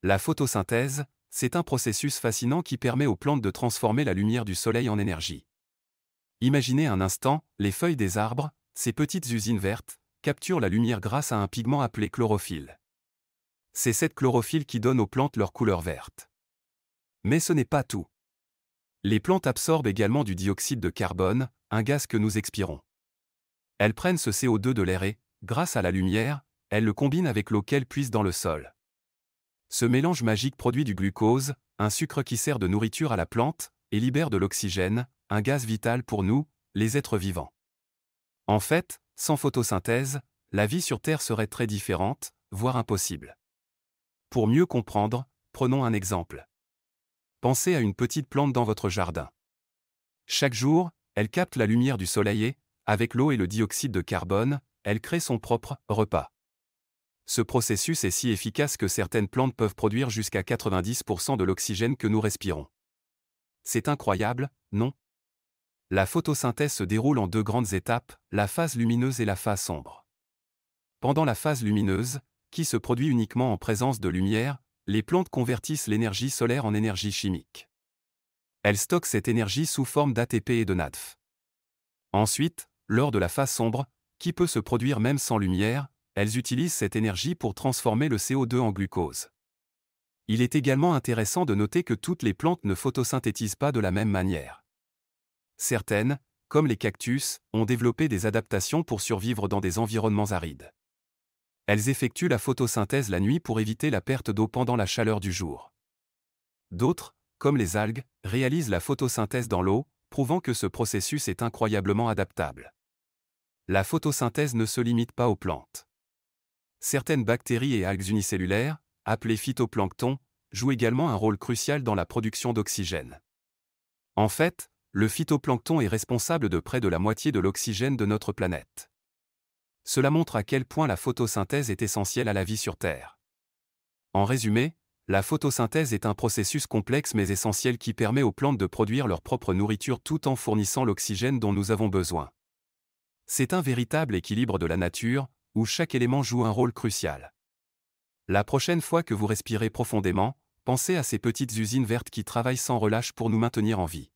La photosynthèse, c'est un processus fascinant qui permet aux plantes de transformer la lumière du soleil en énergie. Imaginez un instant, les feuilles des arbres, ces petites usines vertes, capturent la lumière grâce à un pigment appelé chlorophylle. C'est cette chlorophylle qui donne aux plantes leur couleur verte. Mais ce n'est pas tout. Les plantes absorbent également du dioxyde de carbone, un gaz que nous expirons. Elles prennent ce CO2 de l'air et, grâce à la lumière, elles le combinent avec l'eau qu'elles puisent dans le sol. Ce mélange magique produit du glucose, un sucre qui sert de nourriture à la plante, et libère de l'oxygène, un gaz vital pour nous, les êtres vivants. En fait, sans photosynthèse, la vie sur Terre serait très différente, voire impossible. Pour mieux comprendre, prenons un exemple. Pensez à une petite plante dans votre jardin. Chaque jour, elle capte la lumière du soleil et, avec l'eau et le dioxyde de carbone, elle crée son propre repas. Ce processus est si efficace que certaines plantes peuvent produire jusqu'à 90% de l'oxygène que nous respirons. C'est incroyable, non? La photosynthèse se déroule en deux grandes étapes, la phase lumineuse et la phase sombre. Pendant la phase lumineuse, qui se produit uniquement en présence de lumière, les plantes convertissent l'énergie solaire en énergie chimique. Elles stockent cette énergie sous forme d'ATP et de NADPH. Ensuite, lors de la phase sombre, qui peut se produire même sans lumière, elles utilisent cette énergie pour transformer le CO2 en glucose. Il est également intéressant de noter que toutes les plantes ne photosynthétisent pas de la même manière. Certaines, comme les cactus, ont développé des adaptations pour survivre dans des environnements arides. Elles effectuent la photosynthèse la nuit pour éviter la perte d'eau pendant la chaleur du jour. D'autres, comme les algues, réalisent la photosynthèse dans l'eau, prouvant que ce processus est incroyablement adaptable. La photosynthèse ne se limite pas aux plantes. Certaines bactéries et algues unicellulaires, appelées phytoplancton, jouent également un rôle crucial dans la production d'oxygène. En fait, le phytoplancton est responsable de près de la moitié de l'oxygène de notre planète. Cela montre à quel point la photosynthèse est essentielle à la vie sur Terre. En résumé, la photosynthèse est un processus complexe mais essentiel qui permet aux plantes de produire leur propre nourriture tout en fournissant l'oxygène dont nous avons besoin. C'est un véritable équilibre de la nature, où chaque élément joue un rôle crucial. La prochaine fois que vous respirez profondément, pensez à ces petites usines vertes qui travaillent sans relâche pour nous maintenir en vie.